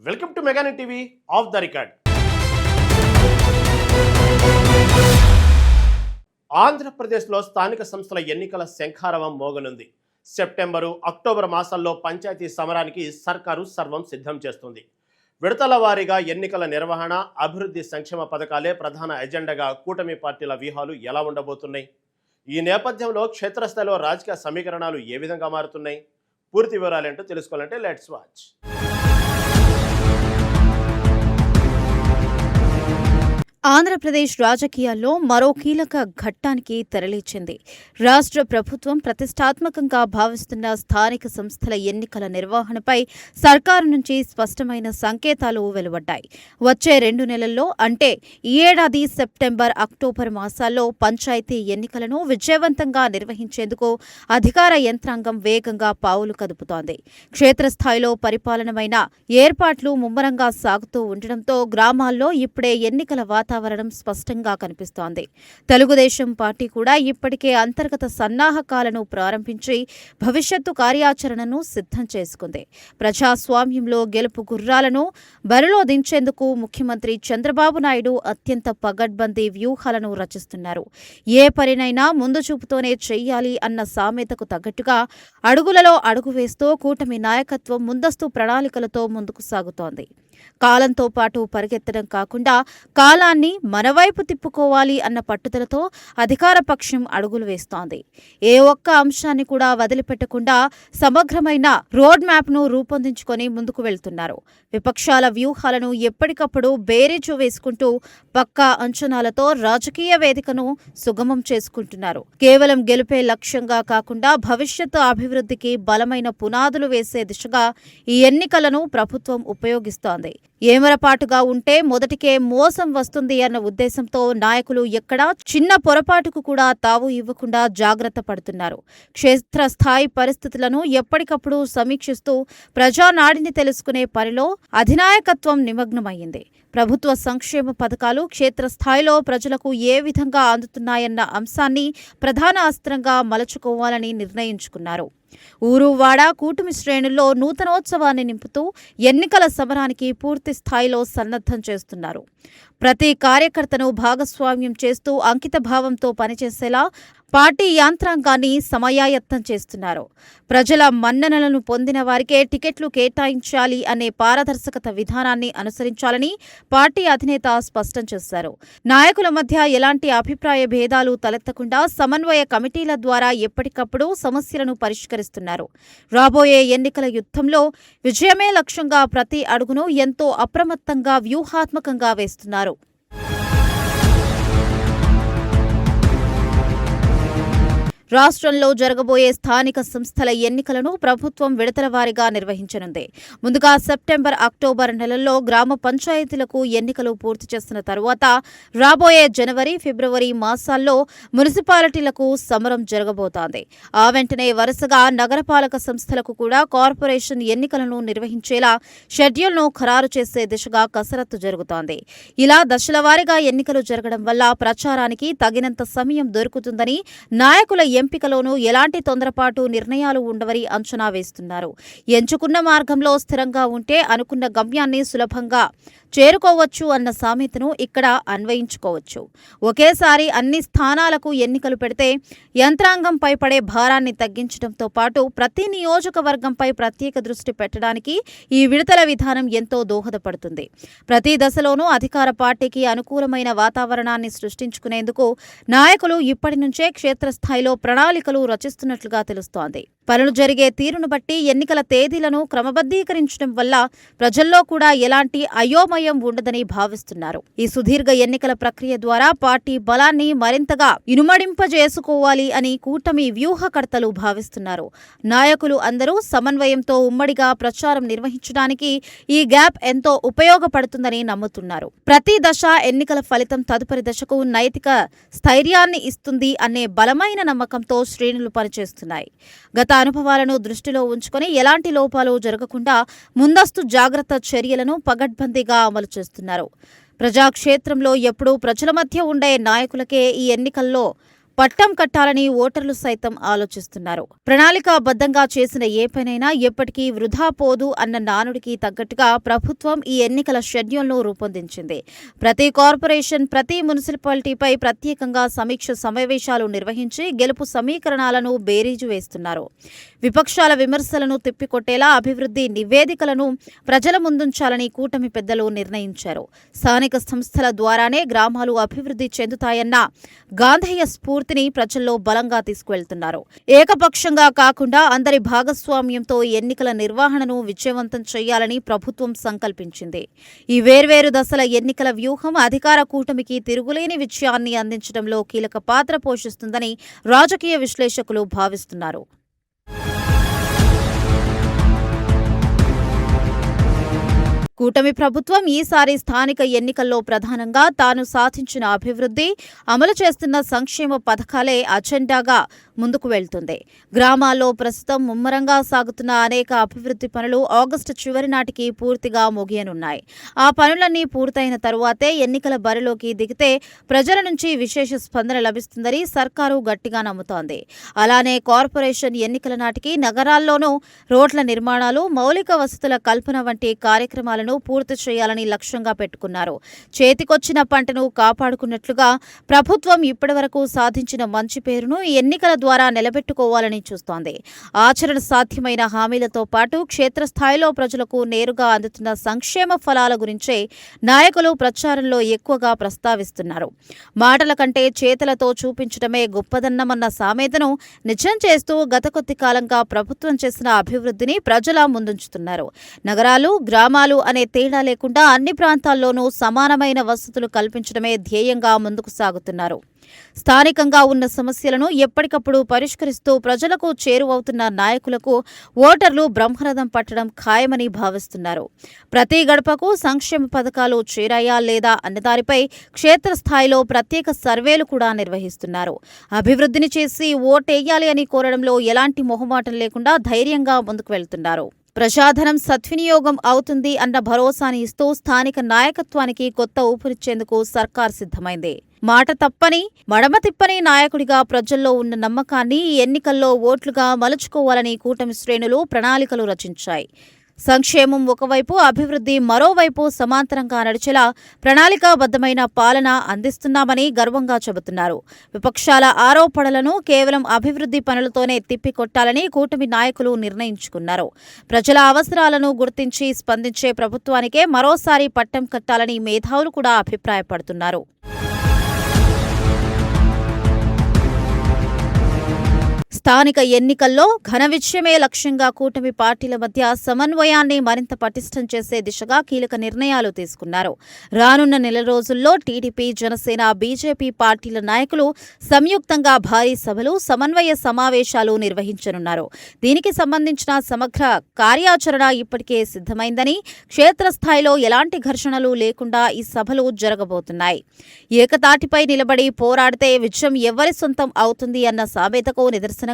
Welcome to Meganet TV off the record. ఆంధ్రప్రదేశ్లో స్థానిక సంస్థల ఎన్నికల శంఖారవం మోగనుంది. సెప్టెంబరు, అక్టోబర్ మాసాల్లో పంచాయతీ సమరానికి సర్కారు సర్వం సిద్ధం చేస్తుంది. విడతల వారీగా ఎన్నికల నిర్వహణ, అభివృద్ధి సంక్షేమ పథకాలే ప్రధాన ఎజెండాగా కూటమి పార్టీల వ్యూహాలు ఎలా ఉండబోతున్నాయి? ఈ నేపథ్యంలో క్షేత్రస్థాయిలో రాజకీయ సమీకరణాలు ఏ విధంగా మారుతున్నాయి? పూర్తి వివరాలేంటో తెలుసుకోవాలంటే లెట్స్ వాచ్. ఆంధ్రప్రదేశ్ రాజకీయాల్లో మరో కీలక ఘట్టానికి తెరలేచింది. రాష్ట్ర ప్రభుత్వం ప్రతిష్టాత్మకంగా భావిస్తున్న స్థానిక సంస్థల ఎన్నికల నిర్వహణపై సర్కారు నుంచి స్పష్టమైన సంకేతాలు వెలువడ్డాయి. వచ్చే 2 నెలల్లో అంటే ఈ ఏడాది సెప్టెంబర్, అక్టోబర్ మాసాల్లో పంచాయతీ ఎన్నికలను విజయవంతంగా నిర్వహించేందుకు అధికార యంత్రాంగం వేగంగా పావులు కదుపుతోంది. క్షేత్రస్థాయిలో పరిపాలనమైన ఏర్పాట్లు ముమ్మరంగా సాగుతూ ఉండడంతో గ్రామాల్లో ఇప్పుడే ఎన్నికల వాతావరణం స్పష్టంగా కనిపిస్తోంది. తెలుగుదేశం పార్టీ కూడా ఇప్పటికే అంతర్గత సన్నాహకాలను ప్రారంభించి భవిష్యత్తు కార్యాచరణను సిద్ధం చేసుకుంది. ప్రజాస్వామ్యంలో గెలుపు గుర్రాలను బరిలో దించేందుకు ముఖ్యమంత్రి చంద్రబాబు నాయుడు అత్యంత పగడ్బందీ వ్యూహాలను రచిస్తున్నారు. ఏ పనినైనా ముందు చూపుతోనే చెయ్యాలి అన్న సామెతకు తగ్గట్టుగా అడుగులలో అడుగు వేస్తూ కూటమి నాయకత్వం ముందస్తు ప్రణాళికలతో ముందుకు సాగుతోంది. కాలంతో పాటు పరిగెత్తడం కాకుండా కాలాన్ని మనవైపు తిప్పుకోవాలి అన్న పట్టుదలతో అధికార పక్షం అడుగులు వేస్తోంది. ఏ ఒక్క అంశాన్ని కూడా వదిలిపెట్టకుండా సమగ్రమైన రోడ్ మ్యాప్ను రూపొందించుకొని ముందుకు వెళ్తున్నారు. విపక్షాల వ్యూహాలను ఎప్పటికప్పుడు బేరీజు వేసుకుంటూ పక్కా అంచనాలతో రాజకీయ వేదికను సుగమం చేసుకుంటున్నారు. కేవలం గెలుపే లక్ష్యంగా కాకుండా భవిష్యత్తు అభివృద్ధికి బలమైన పునాదులు వేసే దిశగా ఈ ఎన్నికలను ప్రభుత్వం ఉపయోగిస్తోంది. ఏమరపాటుగా ఉంటే మొదటికే మోసం వస్తుంది అన్న ఉద్దేశంతో నాయకులు ఎక్కడా చిన్న పొరపాటుకు కూడా తావు ఇవ్వకుండా జాగ్రత్త పడుతున్నారు. క్షేత్రస్థాయి పరిస్థితులను ఎప్పటికప్పుడు సమీక్షిస్తూ ప్రజానాడిని తెలుసుకునే పనిలో అధినాయకత్వం నిమగ్నమైంది. ప్రభుత్వ సంక్షేమ పథకాలు క్షేత్రస్థాయిలో ప్రజలకు ఏ విధంగా అందుతున్నాయన్న అంశాన్ని ప్రధాన అస్త్రంగా మలచుకోవాలని నిర్ణయించుకున్నారు. ఊరు వాడ కూటమి శ్రేణుల్లో నూతనోత్సవాన్ని నింపుతూ ఎన్నికల సమరానికి పూర్తి స్థాయిలో సన్నద్ధం చేస్తున్నారు. ప్రతి కార్యకర్తను భాగస్వామ్యం చేస్తూ అంకిత భావంతో పనిచేసేలా పార్టీ యాంత్రాంగాన్ని సమయాయత్తం చేస్తున్నారు. ప్రజల మన్ననలను పొందిన వారికే టికెట్లు కేటాయించాలి అనే పారదర్శకత విధానాన్ని అనుసరించాలని పార్టీ అధినేత స్పష్టం చేశారు. నాయకుల మధ్య ఎలాంటి అభిప్రాయ భేదాలు తలెత్తకుండా సమన్వయ కమిటీల ద్వారా ఎప్పటికప్పుడు సమస్యలను పరిష్కరిస్తున్నారు. రాబోయే ఎన్నికల యుద్ధంలో విజయమే లక్ష్యంగా ప్రతి అడుగును ఎంతో అప్రమత్తంగా వ్యూహాత్మకంగా వేస్తున్నారు. రాష్ట్రంలో జరగబోయే స్థానిక సంస్థల ఎన్నికలను ప్రభుత్వం విడతల వారీగా నిర్వహించనుంది. ముందుగా సెప్టెంబర్, అక్టోబర్ నెలల్లో గ్రామ పంచాయతీలకు ఎన్నికలు పూర్తి చేసిన తరువాత రాబోయే జనవరి, ఫిబ్రవరి మాసాల్లో మున్సిపాలిటీలకు సమరం జరగబోతోంది. ఆ వెంటనే వరుసగా నగరపాలక సంస్థలకు కూడా కార్పొరేషన్ ఎన్నికలను నిర్వహించేలా షెడ్యూల్ను ఖరారు చేసే దిశగా కసరత్తు జరుగుతోంది. ఇలా దశలవారీగా ఎన్నికలు జరగడం వల్ల ప్రచారానికి తగినంత సమయం దొరుకుతుందని నాయకుల ఎంపికలోనూ ఎలాంటి తొందరపాటు నిర్ణయాలు ఉండవని అంచనా వేస్తున్నారు. ఎంచుకున్న మార్గంలో స్థిరంగా ఉంటే అనుకున్న గమ్యాన్ని సులభంగా చేరుకోవచ్చు అన్న సామెతను ఇక్కడ అన్వయించుకోవచ్చు. ఒకేసారి అన్ని స్థానాలకు ఎన్నికలు పెడితే యంత్రాంగంపై పడే భారాన్ని తగ్గించడంతో పాటు ప్రతి నియోజకవర్గంపై ప్రత్యేక దృష్టి పెట్టడానికి ఈ విడతల విధానం ఎంతో దోహదపడుతుంది. ప్రతి దశలోనూ అధికార పార్టీకి అనుకూలమైన వాతావరణాన్ని సృష్టించుకునేందుకు నాయకులు ఇప్పటి నుంచే క్షేత్రస్థాయిలో ప్రణాళికలు రచిస్తున్నట్లుగా తెలుస్తోంది. పనులు జరిగే తీరును బట్టి ఎన్నికల తేదీలను క్రమబద్ధీకరించడం వల్ల ప్రజల్లో కూడా ఎలాంటి అయోమయం ఉండదని భావిస్తున్నారు. ఈ సుదీర్ఘ ఎన్నికల ప్రక్రియ ద్వారా పార్టీ బలాన్ని మరింతగా ఇనుమడింపజేసుకోవాలి అని కూటమి వ్యూహకర్తలు భావిస్తున్నారు. నాయకులు అందరూ సమన్వయంతో ఉమ్మడిగా ప్రచారం నిర్వహించడానికి ఈ గ్యాప్ ఎంతో ఉపయోగపడుతుందని నమ్ముతున్నారు. ప్రతి దశ ఎన్నికల ఫలితం తదుపరి దశకు నైతిక స్థైర్యాన్ని ఇస్తుంది అనే బలమైన నమ్మకంతో శ్రేణులు పనిచేస్తున్నాయి. గత అనుభవాలను దృష్టిలో ఉంచుకొని ఎలాంటి లోపాలు జరగకుండా ముందస్తు జాగ్రత్త చర్యలను పగడ్బందీగా అమలు చేస్తున్నారు. ప్రజాక్షేత్రంలో ఎప్పుడూ ప్రజల మధ్య ఉండే నాయకులకే ఈ ఎన్నికల్లో పట్టం కట్టాలని ఓటర్లు సైతం ఆలోచిస్తున్నారు. ప్రణాళికాబద్ధంగా చేసిన ఏ పనైనా ఎప్పటికీ వృధా పోదు అన్న నానుడికి తగ్గట్టుగా ప్రభుత్వం ఈ ఎన్నికల షెడ్యూల్ను రూపొందించింది. ప్రతి కార్పొరేషన్, ప్రతి మున్సిపాలిటీపై ప్రత్యేకంగా సమీక్ష సమావేశాలు నిర్వహించి గెలుపు సమీకరణాలను బేరీజు వేస్తున్నారు. విపక్షాల విమర్శలను తిప్పికొట్టేలా అభివృద్ధి నివేదికలను ప్రజల ముందుంచాలని కూటమి పెద్దలు నిర్ణయించారు. స్థానిక సంస్థల ద్వారానే గ్రామాలు అభివృద్ధి చెందుతాయన్న గాంధేయ స్ఫూర్తిని ప్రజల్లో బలంగా తీసుకువెళ్తున్నారు. ఏకపక్షంగా కాకుండా అందరి భాగస్వామ్యంతో ఎన్నికల నిర్వహణను విజయవంతం చేయాలని ప్రభుత్వం సంకల్పించింది. ఈ వేర్వేరు దశల ఎన్నికల వ్యూహం అధికార కూటమికి తిరుగులేని విజయాన్ని అందించడంలో కీలక పాత్ర పోషిస్తుందని రాజకీయ విశ్లేషకులు భావిస్తున్నారు. కూటమి ప్రభుత్వం ఈసారి స్థానిక ఎన్నికల్లో ప్రధానంగా తాను సాధించిన అభివృద్ధి, అమలు చేస్తున్న సంక్షేమ పథకాలే అజెండాగా ముందుకు వెళ్తుంది. గ్రామాల్లో ప్రస్తుతం ముమ్మరంగా సాగుతున్న అనేక అభివృద్ధి పనులు ఆగస్టు చివరి నాటికి పూర్తిగా ముగియనున్నాయి. ఆ పనులన్నీ పూర్తయిన తరువాతే ఎన్నికల బరిలోకి దిగితే ప్రజల నుంచి విశేష స్పందన లభిస్తుందని సర్కారు గట్టిగా నమ్ముతోంది. అలానే కార్పొరేషన్ ఎన్నికల నాటికి నగరాల్లోనూ రోడ్ల నిర్మాణాలు, మౌలిక వసతుల కల్పన వంటి కార్యక్రమాలను పూర్తి చేయాలని లక్ష్యంగా పెట్టుకున్నారు. చేతికొచ్చిన పంటను కాపాడుకున్నట్లుగా ప్రభుత్వం ఇప్పటివరకు సాధించిన మంచి పేరును ఈ ఎన్నికల ద్వారా నిలబెట్టుకోవాలని చూస్తోంది. ఆచరణ సాధ్యమైన హామీలతో పాటు క్షేత్రస్థాయిలో ప్రజలకు నేరుగా అందుతున్న సంక్షేమ ఫలాల గురించే నాయకులు ప్రచారంలో ఎక్కువగా ప్రస్తావిస్తున్నారు. మాటల కంటే చేతలతో చూపించడమే గొప్పదన్నమన్న సామెతను నిజం చేస్తూ గత కొద్ది కాలంగా ప్రభుత్వం చేసిన అభివృద్ధిని ప్రజల ముందుంచుతున్నారు. నగరాలు, గ్రామాలు అనే తేడా లేకుండా అన్ని ప్రాంతాల్లోనూ సమానమైన వసతులు కల్పించడమే ధ్యేయంగా ముందుకు సాగుతున్నారు. స్థానికంగా ఉన్న సమస్యలను ఎప్పటికప్పుడు పరిష్కరిస్తూ ప్రజలకు చేరువవుతున్న నాయకులకు ఓటర్లు బ్రహ్మరథం పట్టడం ఖాయమని భావిస్తున్నారు. ప్రతి గడపకు సంక్షేమ పథకాలు చేరాయా లేదా అన్నదానిపై క్షేత్రస్థాయిలో ప్రత్యేక సర్వేలు కూడా నిర్వహిస్తున్నారు. అభివృద్ధిని చేసి ఓటేయాలి అని కోరడంలో ఎలాంటి మొహమాటం లేకుండా ధైర్యంగా ముందుకు వెళ్తున్నారు. ప్రజాధనం సద్వినియోగం అవుతుంది అన్న భరోసాని ఇస్తూ స్థానిక నాయకత్వానికి కొత్త ఊపిరిచ్చేందుకు సర్కార్ సిద్ధమైంది. మాట తప్పని, మడమ తిప్పని నాయకుడిగా ప్రజల్లో ఉన్న నమ్మకాన్ని ఈ ఎన్నికల్లో ఓట్లుగా మలుచుకోవాలని కూటమి శ్రేణులు ప్రణాళికలు రచించాయి. సంక్షేమం ఒకవైపు, అభివృద్ధి మరోవైపు సమాంతరంగా నడిచేలా ప్రణాళికాబద్ధమైన పాలన అందిస్తున్నామని గర్వంగా చెబుతున్నారు. విపక్షాల ఆరోపణలను కేవలం అభివృద్ధి పనులతోనే తిప్పికొట్టాలని కూటమి నాయకులు నిర్ణయించుకున్నారు. ప్రజల అవసరాలను గుర్తించి స్పందించే ప్రభుత్వానికే మరోసారి పట్టం కట్టాలని మేధావులు కూడా అభిప్రాయపడుతున్నారు. స్థానిక ఎన్నికల్లో ఘన విజయమే లక్ష్యంగా కూటమి పార్టీల మధ్య సమన్వయాన్ని మరింత పటిష్టం చేసే దిశగా కీలక నిర్ణయాలు తీసుకున్నారు. రానున్న నెల రోజుల్లో టీడీపీ, జనసేన, బీజేపీ పార్టీల నాయకులు సంయుక్తంగా భారీ సభలు, సమన్వయ సమావేశాలు నిర్వహించనున్నారు. దీనికి సంబంధించిన సమగ్ర కార్యాచరణ ఇప్పటికే సిద్ధమైందని, క్షేత్రస్థాయిలో ఎలాంటి ఘర్షణలు లేకుండా ఈ సభలు జరగబోతున్నాయి. ఏకతాటిపై నిలబడి పోరాడితే విజయం ఎవరి సొంతం అవుతుంది అన్న సామెతకు నిదర్శనంగా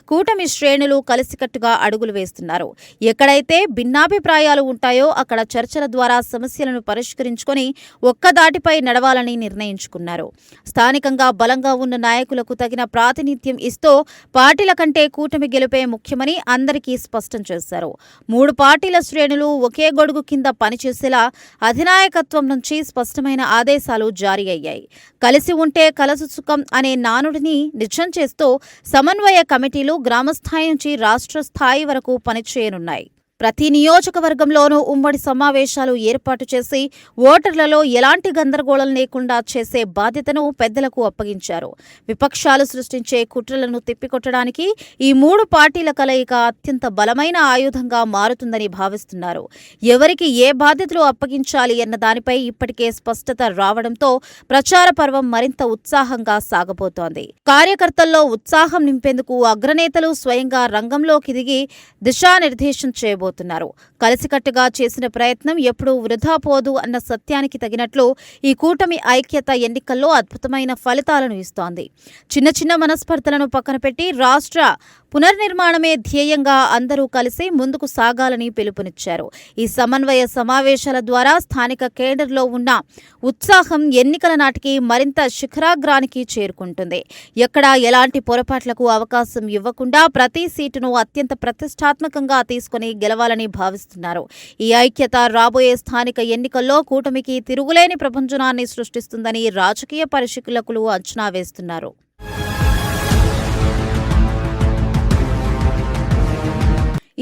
కూటమి శ్రేణులు కలిసికట్టుగా అడుగులు వేస్తున్నారు. ఎక్కడైతే భిన్నాభిప్రాయాలు ఉంటాయో అక్కడ చర్చల ద్వారా సమస్యలను పరిష్కరించుకొని ఒక్కదాటిపై నడవాలని నిర్ణయించుకున్నారు. స్థానికంగా బలంగా ఉన్న నాయకులకు తగిన ప్రాతినిధ్యం ఇస్తూ పార్టీల కంటే కూటమి గెలుపే ముఖ్యమని అందరికీ స్పష్టం చేశారు. 3 పార్టీల శ్రేణులు ఒకే గొడుగు కింద పనిచేసేలా అధినాయకత్వం నుంచి స్పష్టమైన ఆదేశాలు జారీ అయ్యాయి. కలిసి ఉంటే కలసు సుఖం అనే నానుడిని నిజం చేస్తూ సమన్వయ కమిటీలు గ్రామస్థాయి నుంచి రాష్ట్ర స్థాయి వరకు పనిచేయనున్నాయి. ప్రతి నియోజకవర్గంలోనూ ఉమ్మడి సమావేశాలు ఏర్పాటు చేసి ఓటర్లలో ఎలాంటి గందరగోళం లేకుండా చేసే బాధ్యతను పెద్దలకు అప్పగించారు. విపక్షాలు సృష్టించే కుట్రలను తిప్పికొట్టడానికి ఈ 3 పార్టీల కలయిక అత్యంత బలమైన ఆయుధంగా మారుతుందని భావిస్తున్నారు. ఎవరికి ఏ బాధ్యతలు అప్పగించాలి అన్న దానిపై ఇప్పటికే స్పష్టత రావడంతో ప్రచార పర్వం మరింత ఉత్సాహంగా సాగబోతోంది. కార్యకర్తల్లో ఉత్సాహం నింపేందుకు అగ్రనేతలు స్వయంగా రంగంలోకి దిగి దిశానిర్దేశం చేయబోతున్నారు. కలిసికట్టుగా చేసిన ప్రయత్నం ఎప్పుడూ వృధా పోదు అన్న సత్యానికి తగినట్లు ఈ కూటమి ఐక్యత ఎన్నికల్లో అద్భుతమైన ఫలితాలను ఇస్తోంది. చిన్న చిన్న మనస్పర్ధలను పక్కన పెట్టి రాష్ట్ర పునర్నిర్మాణమే ధ్యేయంగా అందరూ కలిసి ముందుకు సాగాలని పిలుపునిచ్చారు. ఈ సమన్వయ సమావేశాల ద్వారా స్థానిక కేడర్లో ఉన్న ఉత్సాహం ఎన్నికల నాటికి మరింత శిఖరాగ్రానికి చేరుకుంటుంది. ఎక్కడా ఎలాంటి పొరపాట్లకు అవకాశం ఇవ్వకుండా ప్రతి సీటును అత్యంత ప్రతిష్టాత్మకంగా తీసుకుని గెలవాలని భావిస్తున్నారు. ఈ ఐక్యత రాబోయే స్థానిక ఎన్నికల్లో కూటమికి తిరుగులేని ప్రభంజనాన్ని సృష్టిస్తుందని రాజకీయ పరిశీలకులు అంచనా వేస్తున్నారు.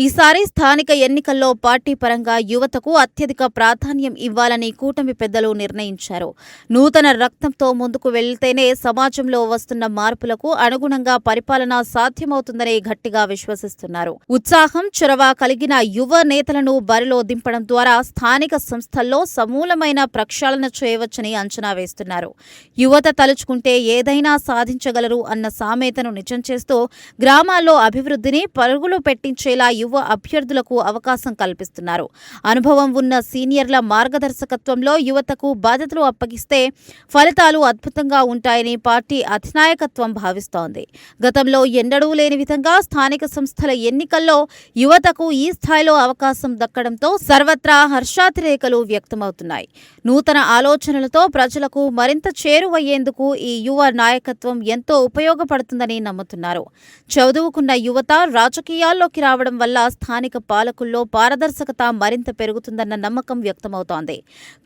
ఈసారి స్థానిక ఎన్నికల్లో పార్టీ పరంగా యువతకు అత్యధిక ప్రాధాన్యం ఇవ్వాలని కూటమి పెద్దలు నిర్ణయించారు. నూతన రక్తంతో ముందుకు వెళ్తేనే సమాజంలో వస్తున్న మార్పులకు అనుగుణంగా పరిపాలన సాధ్యమవుతుందని గట్టిగా విశ్వసిస్తున్నారు. ఉత్సాహం, చొరవ కలిగిన యువ నేతలను బరిలో దింపడం ద్వారా స్థానిక సంస్థల్లో సమూలమైన ప్రక్షాళన చేయవచ్చని అంచనా వేస్తున్నారు. యువత తలుచుకుంటే ఏదైనా సాధించగలరు అన్న సామెతను నిజం చేస్తూ గ్రామాల్లో అభివృద్ధిని పరుగులు పెట్టించేలా యువ అభ్యర్థులకు అవకాశం కల్పిస్తున్నారు. అనుభవం ఉన్న సీనియర్ల మార్గదర్శకత్వంలో యువతకు బాధ్యతలు అప్పగిస్తే ఫలితాలు అద్భుతంగా ఉంటాయని పార్టీ అధినాయకత్వం భావిస్తోంది. గతంలో ఎన్నడూ లేని విధంగా స్థానిక సంస్థల ఎన్నికల్లో యువతకు ఈ స్థాయిలో అవకాశం దక్కడంతో సర్వత్రా హర్షాతిరేకలు వ్యక్తమవుతున్నాయి. నూతన ఆలోచనలతో ప్రజలకు మరింత చేరువయ్యేందుకు ఈ యువ నాయకత్వం ఎంతో ఉపయోగపడుతుందని నమ్ముతున్నారు. చదువుకున్న యువత రాజకీయాల్లోకి రావడం వల్ల స్థానిక పాలకుల్లో పారదర్శకత మరింత పెరుగుతుందన్న నమ్మకం వ్యక్తమవుతోంది.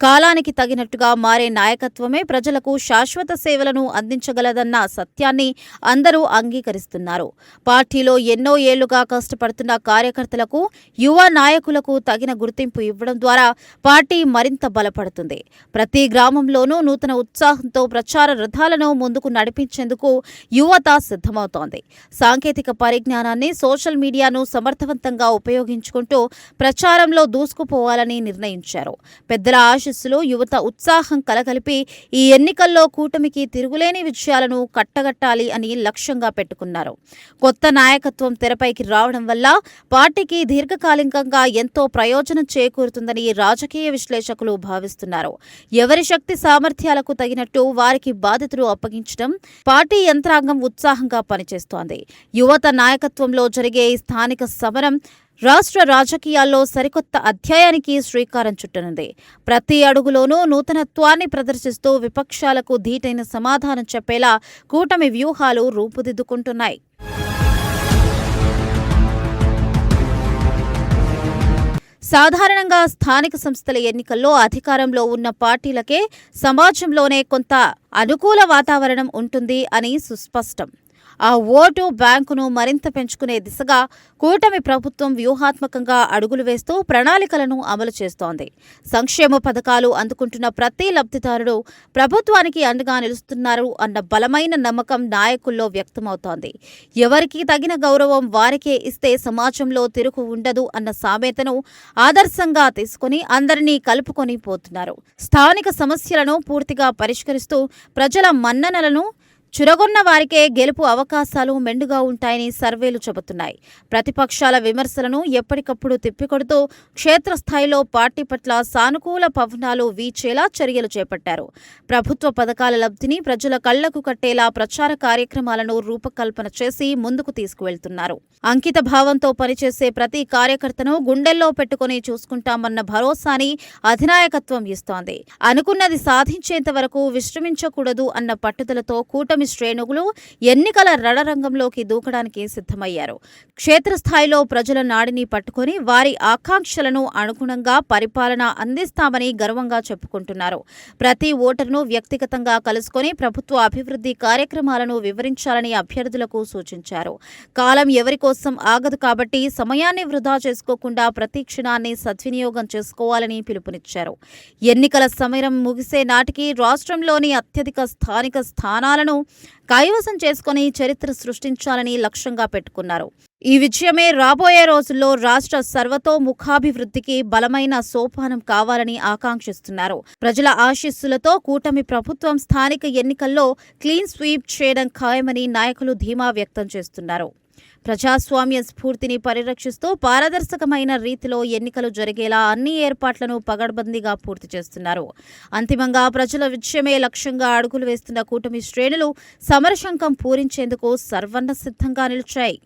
కాలానికి తగినట్టుగా మారే నాయకత్వమే ప్రజలకు శాశ్వత సేవలను అందించగలదన్న సత్యాన్ని అందరూ అంగీకరిస్తున్నారు. పార్టీలో ఎన్నో ఏళ్లుగా కష్టపడుతున్న కార్యకర్తలకు, యువ నాయకులకు తగిన గుర్తింపు ఇవ్వడం ద్వారా పార్టీ మరింత బలపడుతుంది. ప్రతి గ్రామంలోనూ నూతన ఉత్సాహంతో ప్రచార రథాలను ముందుకు నడిపించేందుకు యువత సిద్ధమవుతోంది. సాంకేతిక పరిజ్ఞానాన్ని, సోషల్ మీడియాను సమర్థవంతంగా ఉపయోగించుకుంటూ ప్రచారంలో దూసుకుపోవాలని నిర్ణయించారు. పెద్దల ఆశీస్సులు, యువత ఉత్సాహం కలగలిపి ఈ ఎన్నికల్లో కూటమికి తిరుగులేని విజయాలను కట్టగట్టాలి అని లక్ష్యంగా పెట్టుకున్నారు. కొత్త నాయకత్వం తెరపైకి రావడం వల్ల పార్టీకి దీర్ఘకాలికంగా ఎంతో ప్రయోజనం చేకూరుతుందని రాజకీయ విశ్లేషకులు భావిస్తున్నారు. ఎవరి శక్తి సామర్థ్యాలకు తగినట్టు వారికి బాధ్యతలు అప్పగించడం పార్టీ యంత్రాంగం ఉత్సాహంగా పనిచేస్తోంది. యువత నాయకత్వంలో జరిగే ఈ స్థానిక సమరం రాష్ట్ర రాజకీయాల్లో సరికొత్త అధ్యాయానికి శ్రీకారం చుట్టనుంది. ప్రతి అడుగులోనూ నూతనత్వాన్ని ప్రదర్శిస్తూ విపక్షాలకు ధీటైన సమాధానం చెప్పేలా కూటమి వ్యూహాలు రూపుదిద్దుకుంటున్నాయి. సాధారణంగా స్థానిక సంస్థల ఎన్నికల్లో అధికారంలో ఉన్న పార్టీలకే సమాజంలోనే కొంత అనుకూల వాతావరణం ఉంటుంది అని సుస్పష్టం. ఆ ఓటు బ్యాంకును మరింత పెంచుకునే దిశగా కూటమి ప్రభుత్వం వ్యూహాత్మకంగా అడుగులు వేస్తూ ప్రణాళికలను అమలు చేస్తోంది. సంక్షేమ పథకాలు అందుకుంటున్న ప్రతి లబ్ధిదారుడు ప్రభుత్వానికి అండగా నిలుస్తున్నారు అన్న బలమైన నమ్మకం నాయకుల్లో వ్యక్తమవుతోంది. ఎవరికి తగిన గౌరవం వారికే ఇస్తే సమాజంలో తిరుగు ఉండదు అన్న సామెతను ఆదర్శంగా తీసుకుని అందరినీ కలుపుకొని పోతున్నారు. స్థానిక సమస్యలను పూర్తిగా పరిష్కరిస్తూ ప్రజల మన్ననలను చురగొన్న వారికే గెలుపు అవకాశాలు మెండుగా ఉంటాయని సర్వేలు చెబుతున్నాయి. ప్రతిపక్షాల విమర్శలను ఎప్పటికప్పుడు తిప్పికొడుతూ క్షేత్రస్థాయిలో పార్టీ పట్ల సానుకూల పవనాలు వీచేలా చర్యలు చేపట్టారు. ప్రభుత్వ పథకాల లబ్ధిని ప్రజల కళ్లకు కట్టేలా ప్రచార కార్యక్రమాలను రూపకల్పన చేసి ముందుకు తీసుకువెళ్తున్నారు. అంకిత భావంతో పనిచేసే ప్రతి కార్యకర్తను గుండెల్లో పెట్టుకుని చూసుకుంటామన్న భరోసాని అధినాయకత్వం ఇస్తోంది. అనుకున్నది సాధించేంత వరకు విశ్రమించకూడదు అన్న పట్టుదలతో కూటమి శ్రేణులు ఎన్నికల రణరంగంలోకి దూకడానికి సిద్ధమయ్యారు. క్షేత్రస్థాయిలో ప్రజల నాడిని పట్టుకుని వారి ఆకాంక్షలను అనుగుణంగా పరిపాలన అందిస్తామని గర్వంగా చెప్పుకుంటున్నారు. ప్రతి ఓటరును వ్యక్తిగతంగా కలుసుకొని ప్రభుత్వ అభివృద్ధి కార్యక్రమాలను వివరించాలని అభ్యర్థులకు సూచించారు. కాలం ఎవరి కోసం ఆగదు కాబట్టి సమయాన్ని వృధా చేసుకోకుండా ప్రతి క్షణాన్ని సద్వినియోగం చేసుకోవాలని పిలుపునిచ్చారు. ఎన్నికల సమయం ముగిసే నాటికి రాష్ట్రంలోని అత్యధిక స్థానిక స్థానాలను కైవసం చేసుకుని చరిత్ర సృష్టించాలని లక్ష్యంగా పెట్టుకున్నారు. ఈ విజయమే రాబోయే రోజుల్లో రాష్ట్ర సర్వతోముఖాభివృద్ధికి బలమైన సోపానం కావాలని ఆకాంక్షిస్తున్నారు. ప్రజల ఆశీస్సులతో కూటమి ప్రభుత్వం స్థానిక ఎన్నికల్లో క్లీన్ స్వీప్ చేయడం ఖాయమని నాయకులు ధీమా వ్యక్తం చేస్తున్నారు. ప్రజాస్వామ్య స్ఫూర్తిని పరిరక్షిస్తూ పారదర్శకమైన రీతిలో ఎన్నికలు జరిగేలా అన్ని ఏర్పాట్లను పగడ్బందీగా పూర్తి చేస్తున్నారు. అంతిమంగా ప్రజల విజయమే లక్ష్యంగా అడుగులు వేస్తున్న కూటమి శ్రేణులు సమరశంఖం పూరించేందుకు సర్వన్న సిద్ధంగా నిలిచాయి.